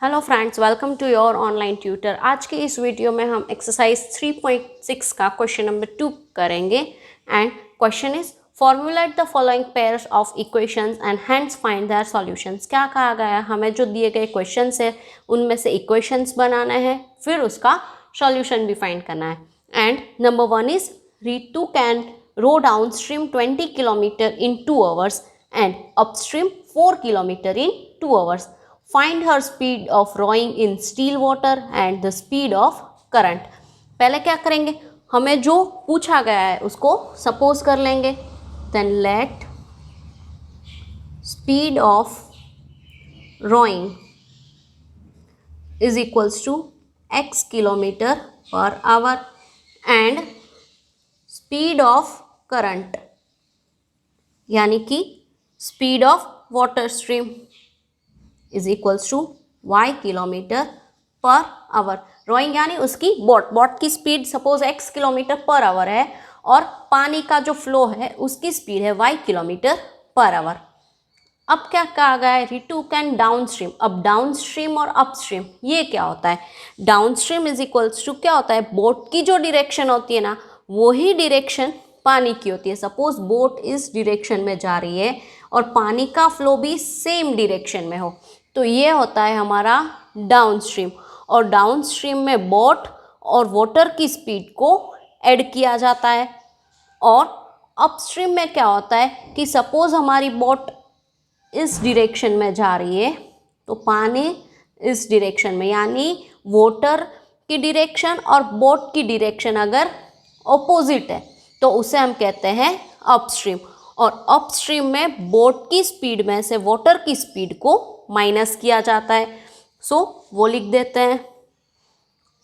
Hello friends, welcome to your online tutor. आज के इस वीडियो में हम एक्सरसाइज 3.6 का क्वेश्चन नंबर 2 करेंगे and question is formulate the following pairs of equations and hence find their solutions. क्या कहा गया है, हमें जो दिए गए क्वेश्चंस है उनमें से इक्वेशंस बनाना है, फिर उसका सॉल्यूशन भी फाइंड करना है। And number 1 is Ritu can row downstream 20 kilometer in 2 hours and upstream 4 kilometer in 2 hours. Find her speed of rowing in still water and the speed of current. पहले क्या करेंगे, हमें जो पूछा गया है उसको सपोज कर लेंगे। Then let speed of rowing is equals to x kilometer per hour and speed of current यानी कि speed of water stream is equals to y kilometre per hour. Rowing यानी उसकी बोट की speed suppose x kilometre per hour है और पानी का जो फ्लो है उसकी स्पीड है y किलोमीटर पर आवर। अब क्या कहा गया है, रितु कैन डाउन स्ट्रीम। अब डाउन स्ट्रीम और अप स्ट्रीम ये क्या होता है, down stream is equals to क्या होता है, बोट की जो डिरेक्शन होती है ना वही डिरेक्शन पानी की होती है। सपोज बोट इस डिरेक्शन में जा रही है और पानी का फ्लो भी सेम डिरेक्शन में हो तो ये होता है हमारा डाउन स्ट्रीम। और डाउन स्ट्रीम में बोट और वाटर की स्पीड को ऐड किया जाता है। और अपस्ट्रीम में क्या होता है कि सपोज हमारी बोट इस डिरेक्शन में जा रही है तो पानी इस डिरेक्शन में, यानी वाटर की डिरेक्शन और बोट की डिरेक्शन अगर ऑपोजिट है तो उसे हम कहते हैं अपस्ट्रीम। और अपस्ट्रीम में बोट की स्पीड में से वाटर की स्पीड को माइनस किया जाता है। सो वो लिख देते हैं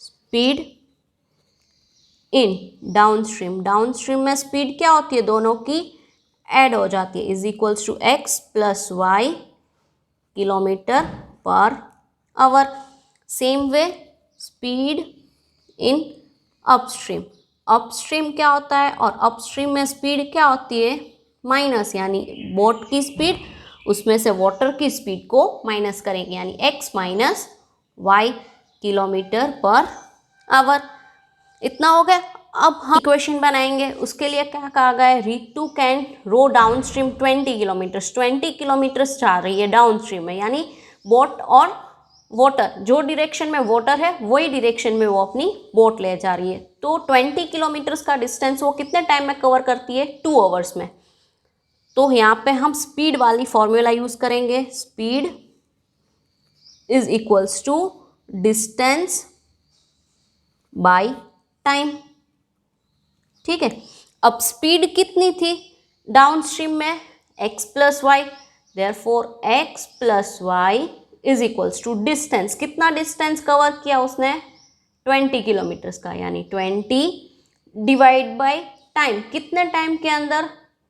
स्पीड इन डाउनस्ट्रीम। डाउनस्ट्रीम में स्पीड क्या होती है, दोनों की ऐड हो जाती है, is equals to x plus y kilometre per hour. Same way speed in upstream. Upstream क्या होता है और अपस्ट्रीम में स्पीड क्या होती है, माइनस, यानी बोट की स्पीड उसमें से वाटर की स्पीड को माइनस करेंगे, यानी x minus y kilometre per hour. इतना हो गया। अब हम इक्वेशन बनाएंगे, उसके लिए क्या कहा गया है, Ritu can row down stream 20 kilometres जा रही है डाउन स्ट्रीम में, यानी बोट और वाटर जो डायरेक्शन में वाटर है वही डायरेक्शन में वो अपनी बोट ले जा रही है। तो 20 किलोमीटर्स का डिस्टेंस वो कितने टाइम में कवर करती है, 2 आवर्स में। तो यहाँ पे हम स्पीड वाली फॉर्मूला यूज करेंगे, speed is equals to distance by time. ठीक है, अब स्पीड कितनी थी डाउन स्ट्रीम में, x plus y, therefore x plus y is equals to distance. कितना डिस्टेंस कवर किया उसने, 20 किलोमीटर्स का, यानी 20 डिवाइड बाय टाइम। कितने टाइम के अंदर,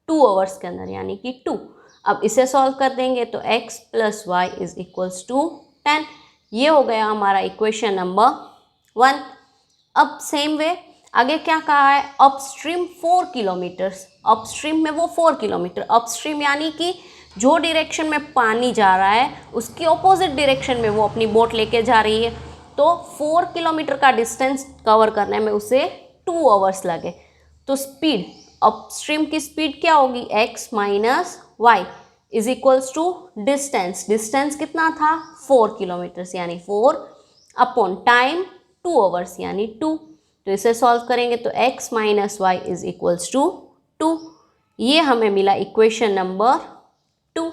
2 आवर्स के अंदर, यानी कि 2। अब इसे सॉल्व कर देंगे तो x plus y is equals to 10। ये हो गया हमारा इक्वेशन नंबर 1। अब सेम वे आगे क्या कहा है, अपस्ट्रीम 4 किलोमीटर्स। अपस्ट्रीम में वो 4 किलोमीटर, अपस्ट्रीम यानी कि जो डायरेक्शन में पानी जा रहा है उसकी ऑपोजिट डायरेक्शन में वो अपनी बोट लेके जा रही है। तो 4 किलोमीटर का डिस्टेंस कवर करने में उसे 2 आवर्स लगे। तो स्पीड, अपस्ट्रीम की स्पीड क्या होगी, x minus y is equals to distance. Distance कितना था, 4 किलोमीटर्स, यानी 4 अपॉन टाइम 2 आवर्स, यानी 2। तो इसे सॉल्व करेंगे तो x minus y is equals to 2। ये हमें मिला इक्वेशन नंबर 2।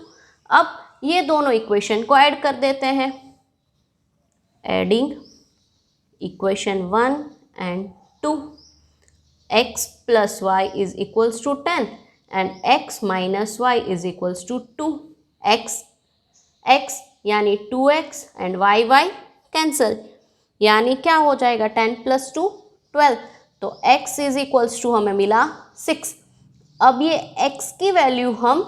अब ये दोनों इक्वेशन को ऐड कर देते हैं, adding equation 1 and 2। x plus y is equals to 10 and x minus y is equals to 2। x यानी 2x एंड y कैंसल, यानी क्या हो जाएगा, 10 प्लस 2 12। तो x इज इक्वल्स टू हमें मिला 6। अब ये x की वैल्यू हम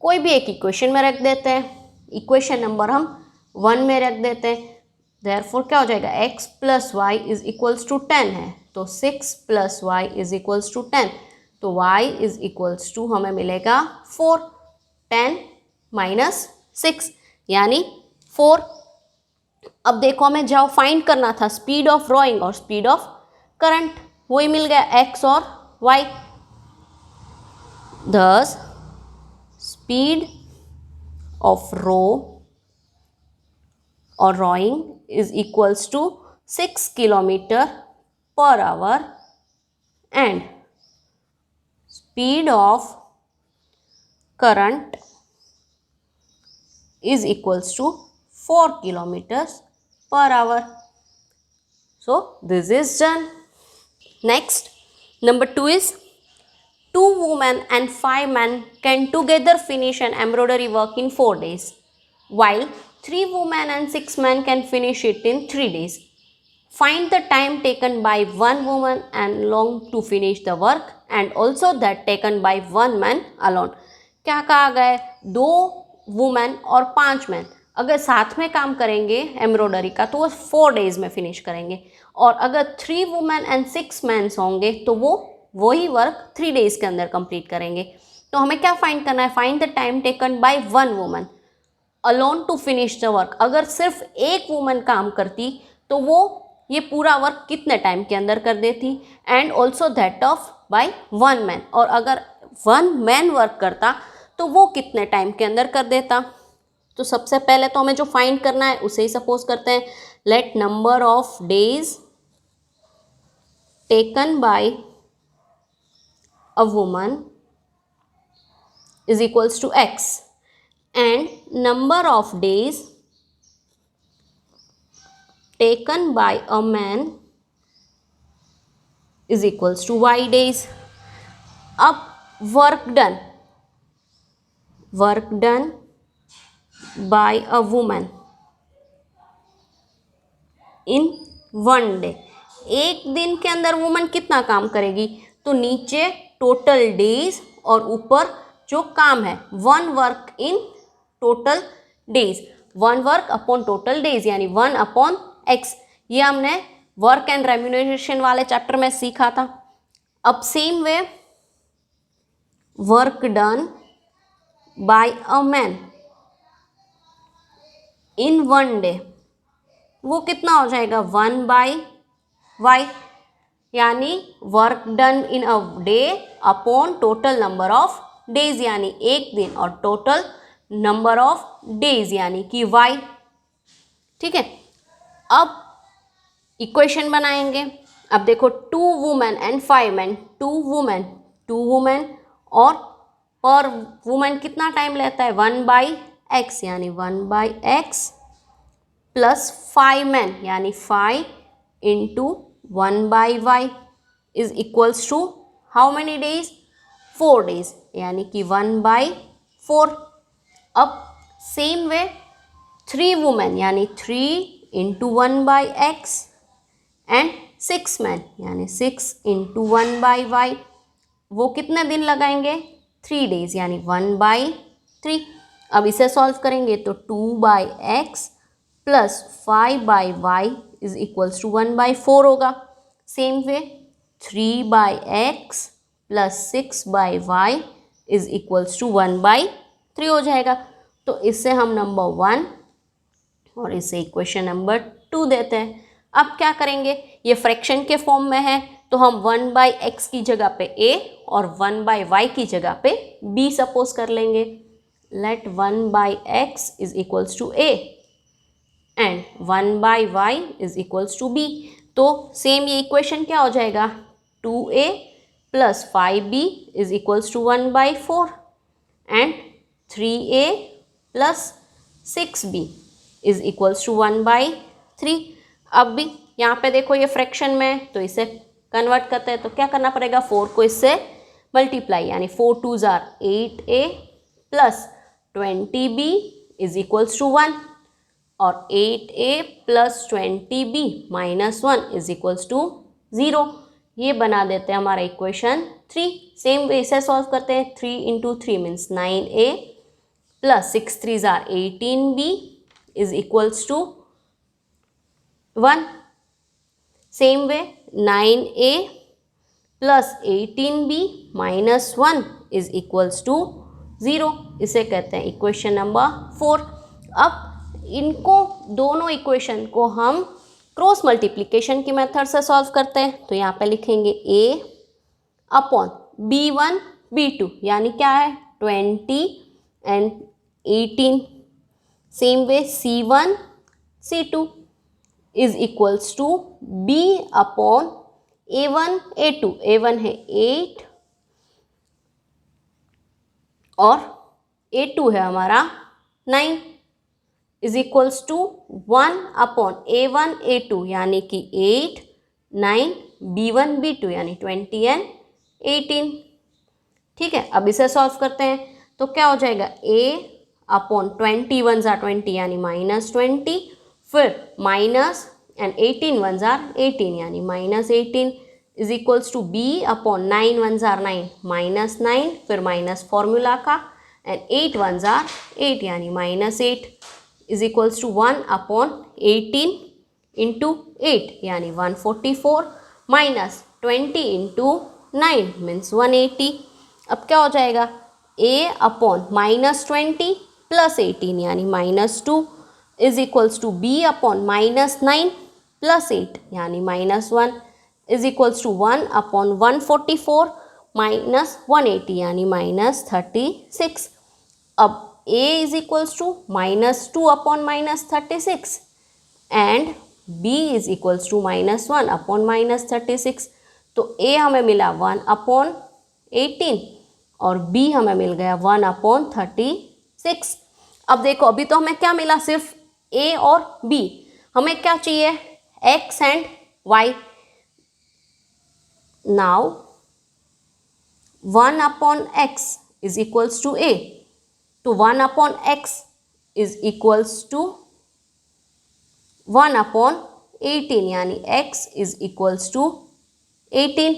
कोई भी एक इक्वेशन में रख देते हैं, इक्वेशन नंबर हम 1 में रख देते हैं। देयरफॉर क्या हो जाएगा, x plus y is equals to 10 है तो 6 plus y is equals to 10। तो y इज इक्वल्स टू हमें मिलेगा 4। 10 माइनस 6 यानी 4। अब देखो हमें जाओ फाइंड करना था स्पीड ऑफ रोइंग और स्पीड ऑफ करंट, वही मिल गया एक्स और वाई। थस स्पीड ऑफ रो और rowing is equals to 6 kilometer per hour and speed of current is equals to 4 kilometers per hour. So this is done. Next, number 2 is 2 women and 5 men can together finish an embroidery work in 4 days, while 3 women and 6 men can finish it in 3 days. Find the time taken by one woman and alone to finish the work and also that taken by one man alone. क्या कहा गया है? 2 women और 5 man अगर साथ में काम करेंगे एम्ब्रॉयडरी का तो वो 4 डेज में फिनिश करेंगे, और अगर 3 वुमेन एंड 6 मैन्स होंगे तो वो वही वर्क 3 डेज के अंदर कंप्लीट करेंगे। तो हमें क्या फाइंड करना है? Find the time taken by one woman alone to finish the work. अगर सिर्फ एक वुमन काम करती तो वो ये पूरा वर्क कितने टाइम के अंदर कर देती, and also that of by one man, और अगर वन मैन वर्क करता तो वो कितने टाइम के अंदर कर देता। तो सबसे पहले तो हमें जो फाइंड करना है उसे ही सपोज करते हैं। Let number of days taken by a woman is equals to x and number of days taken by a man is equals to y days. अब work done by a woman in one day, एक दिन के अंदर woman कितना काम करेगी? तो नीचे टोटल डेज और ऊपर जो काम है one work in total days, one work upon total days यानी 1 अपॉन एक्स। ये हमने वर्क एंड रेम्यूनरेशन वाले चैप्टर में सीखा था। अब same way work done by a man in one day, वो कितना हो जाएगा? 1 बाय वाई, यानी work done in a day upon total number of days यानी एक दिन, और टोटल नंबर ऑफ डेज यानी कि y। ठीक है, अब इक्वेशन बनाएंगे। अब देखो 2 वुमेन एंड 5 मैन, 2 वुमेन और पर वुमेन कितना टाइम लेता है? 1 बाई एक्स यानी 1 बाई एक्स प्लस 5 मैन यानी 5 into 1 by y is equals to how many days? 4 days यानी कि 1 बाई 4। अब सेम वे 3 वुमेन यानी 3 into 1 by x and 6 man यानी 6 इंटू 1 बाई वाई, वो कितने दिन लगाएंगे? 3 डेज यानी 1 बाई 3। अब इसे सॉल्व करेंगे तो 2 by x plus 5 by y is equals to 1 by 4 होगा। Same way 3 by x plus 6 by y is equals to 1 by 3 हो जाएगा। तो इससे हम नंबर 1 और इसे इक्वेशन नंबर 2 देते हैं। अब क्या करेंगे? ये फ्रैक्शन के फॉर्म में है तो हम 1 बाई एक्स की जगह पे a और 1 बाई वाई की जगह पे b सपोज कर लेंगे। Let 1 by x is equals to a and 1 by y is equals to b। तो सेम ये इक्वेशन क्या हो जाएगा? 2a plus 5b is equals to 1 by 4 and 3a plus 6b is equals to 1 by 3। अब भी यहाँ पे देखो ये फ्रैक्शन में है तो इसे कन्वर्ट करते हैं तो क्या करना पड़ेगा? 4 को इससे मल्टीप्लाई यानी 4 2 जार 8a plus 20b is equals to 1 और 8a plus 20b minus 1 is equals to 0। ये बना देते हैं हमारा इक्वेशन 3। सेम वे इसे सॉल्व करते हैं। 3 इंटू 3 मीन्स 9a प्लस 6 3 जार 18b is equals to 1। Same way 9a plus 18b minus 1 is equals to 0। इसे कहते हैं इक्वेशन नंबर 4। अब इनको दोनों इक्वेशन को हम क्रॉस मल्टीप्लिकेशन की मेथड से सॉल्व करते हैं। तो यहाँ पे लिखेंगे a अपॉन b1 b2 यानी क्या है 20 and 18। Same way c1 c2 is equals to b upon a1 a2। a1 है 8 और a2 है हमारा 9 is equals to 1 upon a1 a2 यानी कि 8 9 b1 b2 यानी 20 एंड 18। ठीक है, अब इसे सॉल्व करते हैं तो क्या हो जाएगा a अपॉन 20 1 जार 20 यानी -20, फिर माइनस एंड 18 1 जार 18 यानी -18 is equals to b upon 9 1 जार 9 -9, फिर माइनस फॉर्मूला का एंड 8 1 जार 8 यानी -8 is equals to 1 upon 18 into 8 यानी 144 माइनस 20 इंटू 9 मीन्स 180। अब क्या हो जाएगा a अपॉन -20 प्लस 18 यानी -2 is equals to b upon -9 plus 8 यानी -1 is equals to 1 upon 144 minus 180 यानी -36। अब a is equals to -2 upon -36 and b is equals to -1 upon -36। तो a हमें मिला 1 अपॉन 18 और b हमें मिल गया 1 अपॉन 36। अब देखो अभी तो हमें क्या मिला सिर्फ a और b, हमें क्या चाहिए x and y। Now 1 upon x is equals to a, तो 1 upon x is equals to 1 upon 18 यानी x is equals to 18।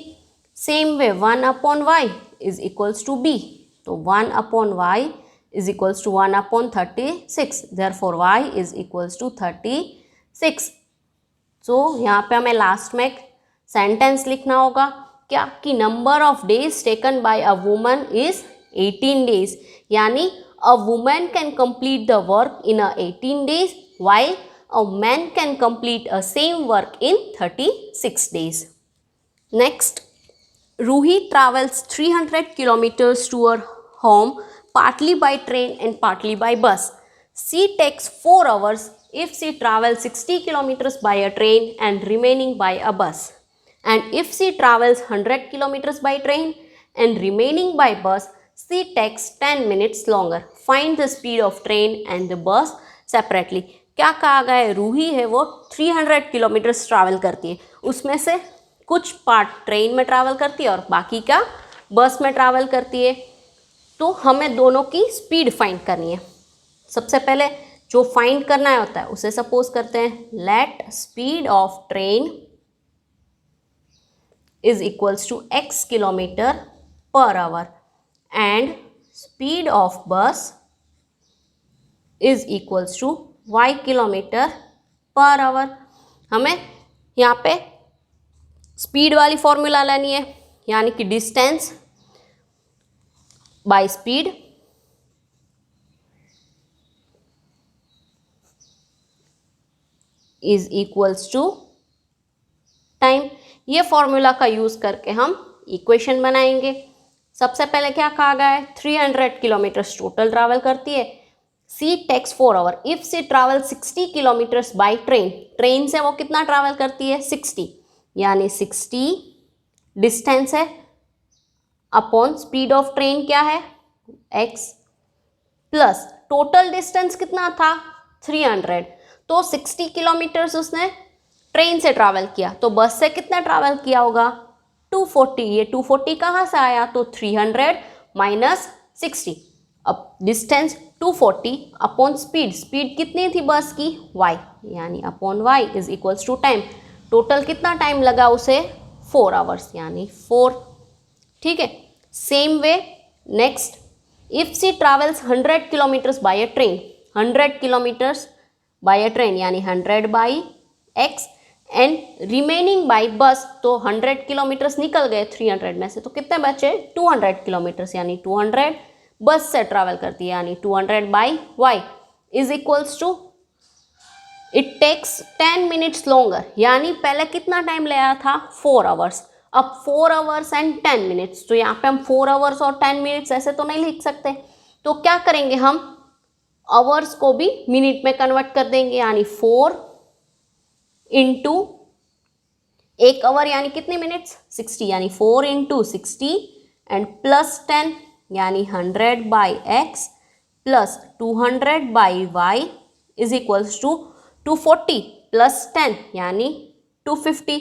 Same way 1 upon y is equals to b, तो 1 upon y is equals to 1 upon 36, therefore y is equals to 36। So यहाँ पे हमें last में एक sentence लिखना होगा क्या कि number of days taken by a woman is 18 days, यानी a woman can complete the work in a 18 days while a man can complete a same work in 36 days. Next, Ruhi travels 300 kilometers to her home partly by train and partly by bus. She takes 4 hours if she travels 60 kilometers by a train and remaining by a bus. And if she travels 100 kilometers by train and remaining by bus, she takes 10 minutes longer. Find the speed of train and the bus separately. क्या कहा गया है, रूही है वो 300 kilometres travel करती है, उसमें से कुछ पार्ट ट्रेन में ट्रैवल करती है और बाकी का बस में ट्रैवल करती है। तो हमें दोनों की स्पीड फाइंड करनी है। सबसे पहले जो फाइंड करना है होता है उसे सपोज करते हैं let speed of train is equals to x kilometre per hour and speed of bus is equals to y kilometre per hour. हमें यहाँ पे स्पीड वाली फॉर्मूला लेनी है, यानी कि distance by speed is equals to time. ये formula का यूज करके हम इक्वेशन बनाएंगे। सबसे पहले क्या कहा गया है 300 किलोमीटर्स टोटल ट्रैवल करती है। She takes 4 hour if she travel 60 kilometres by train, train से वो कितना ट्रैवल करती है 60, यानी 60 डिस्टेंस है अपॉन स्पीड ऑफ ट्रेन क्या है x प्लस टोटल डिस्टेंस कितना था 300, तो 60 किलोमीटर्स उसने ट्रेन से ट्रैवल किया, तो बस से कितना ट्रैवल किया होगा 240। ये 240 कहाँ से आया, तो 300 माइनस 60। अब डिस्टेंस 240 अपॉन स्पीड, स्पीड कितनी थी बस की y, यानी upon y is equals to time. Total कितना टाइम लगा उसे 4 आवर्स यानी 4। ठीक है, same way next if she travels 100 kilometres by a train, 100 kilometres by a train यानी 100 by x and remaining by bus, तो 100 किलोमीटर्स निकल गए 300 में से, तो कितने बचे 200 किलोमीटर्स, यानी 200 बस से ट्रैवल करती है, यानी 200 by y is equals to it takes 10 minutes longer, यानी पहले कितना टाइम लिया था 4 आवर्स, अब 4 आवर्स एंड 10 मिनट्स। तो यहाँ पे हम 4 आवर्स और 10 मिनट्स ऐसे तो नहीं लिख सकते, तो क्या करेंगे हम आवर्स को भी मिनट में कन्वर्ट कर देंगे, यानी 4 इंटू एक आवर यानी कितने मिनट्स 60, यानी 4 इंटू 60 एंड प्लस 10 यानी 100 by x plus 200 by y is equals to 240 plus 10 यानी 250।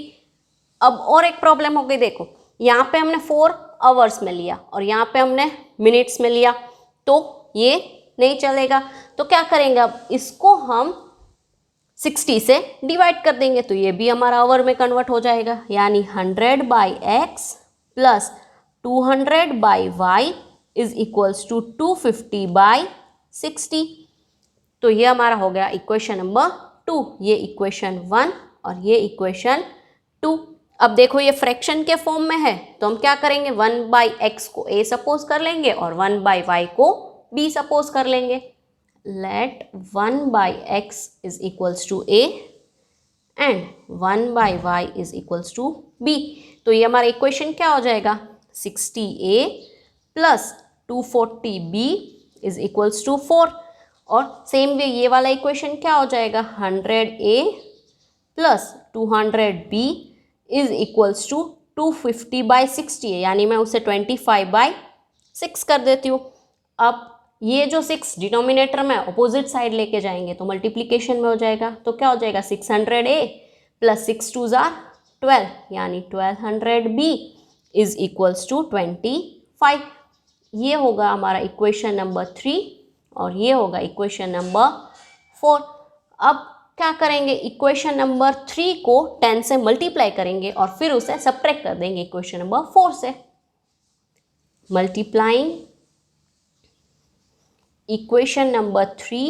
अब और एक प्रॉब्लम हो गई, देखो यहाँ पे हमने 4 आवर्स में लिया और यहाँ पे हमने मिनट्स में लिया, तो ये नहीं चलेगा। तो क्या करेंगे, अब इसको हम 60 से डिवाइड कर देंगे, तो ये भी हमारा आवर में कन्वर्ट हो जाएगा, यानी 100 by x plus 200 by y is equals to 250 by 60। तो ये हमारा हो गया इक्वेशन नंबर 2, ये इक्वेशन 1 और ये इक्वेशन 2। अब देखो ये फ्रैक्शन के फॉर्म में है, तो हम क्या करेंगे 1 बाई एक्स को a सपोज कर लेंगे और 1 बाई वाई को b सपोज कर लेंगे। Let 1 by x is equals to a and 1 by y is equals to b। तो ये हमारा इक्वेशन क्या हो जाएगा 60a plus 240b is equals to 4। और सेम वे ये वाला इक्वेशन क्या हो जाएगा 100a plus 200b is equals to 250 by 60 है, यानी मैं उसे 25 by 6 कर देती हूँ। अब ये जो 6 डिनोमिनेटर में अपोजिट साइड लेके जाएंगे तो मल्टीप्लिकेशन में हो जाएगा, तो क्या हो जाएगा 600a प्लस 6 2 जार 12 यानी 1200b इज इक्वल्स टू 25। ये होगा हमारा इक्वेशन नंबर 3 और ये होगा इक्वेशन नंबर 4। अब क्या करेंगे इक्वेशन नंबर 3 को 10 से मल्टीप्लाई करेंगे और फिर उसे सब्ट्रैक्ट कर देंगे इक्वेशन नंबर 4 से। Multiplying equation number 3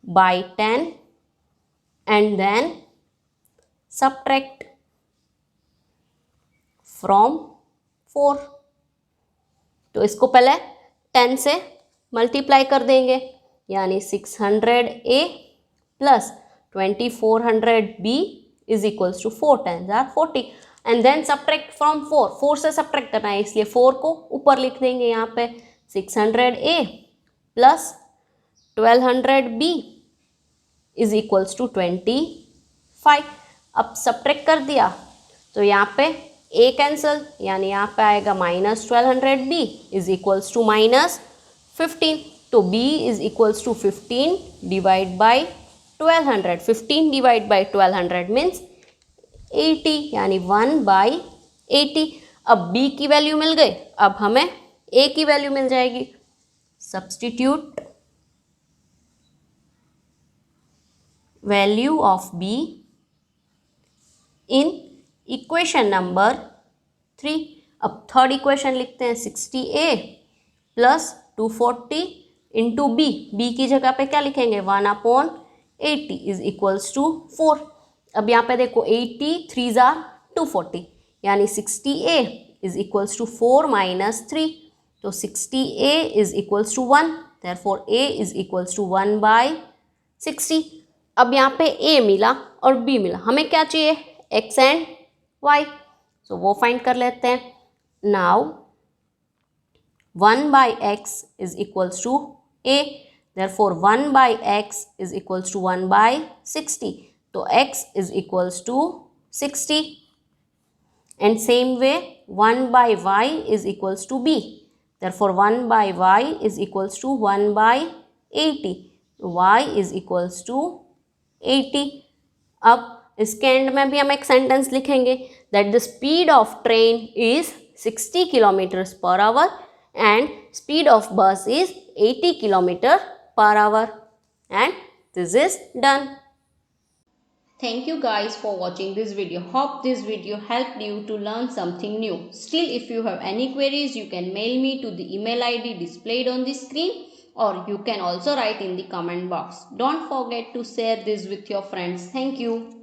by 10 and then subtract from 4। तो इसको पहले 10 से मल्टीप्लाई कर देंगे, यानी 600a plus 2400b is equals to 4 10 जार 40 एंड देन सब्ट्रैक्ट फ्रॉम 4। 4 से सब्ट्रैक्ट करना है इसलिए 4 को ऊपर लिख देंगे, यहाँ पे 600a plus 1200b is equals to 25। अब सब्ट्रैक्ट कर दिया तो यहाँ पे a कैंसिल, यानी यहाँ पे आएगा minus 1200b is equals to minus 15। तो b is equals to 15 divide by 1200। 15 divide by 1200 means 80, यानी 1 बाई 80। अब b की वैल्यू मिल गई, अब हमें a की वैल्यू मिल जाएगी। Substitute value of b in equation number 3। अब थर्ड इक्वेशन लिखते हैं 60a plus 240 into B. B की जगह पे क्या लिखेंगे 1/80 इज इक्वल्स टू 4। अब यहाँ पे देखो 80 3 जार 240 यानी 60a is equals to 4 minus 3। तो 60a is equals to 1, therefore a is equals to 1 by 60। अब यहाँ पे a मिला और b मिला, हमें क्या चाहिए x एंड y, सो वो फाइंड कर लेते हैं। Now 1 by x is equals to a, therefore 1 by x is equals to 1 by 60। तो x is equals to 60 and same way 1 by y is equals to b, therefore 1 by y is equals to 1 by 80। y is equals to 80। अब इसके and में भी हम एक sentence लिखेंगे that the speed of train is 60 kilometers per hour and speed of bus is 80 kilometer per hour, and this is done. Thank you guys for watching this video. Hope this video helped you to learn something new. Still, if you have any queries, you can mail me to the email ID displayed on the screen, or you can also write in the comment box. Don't forget to share this with your friends. Thank you.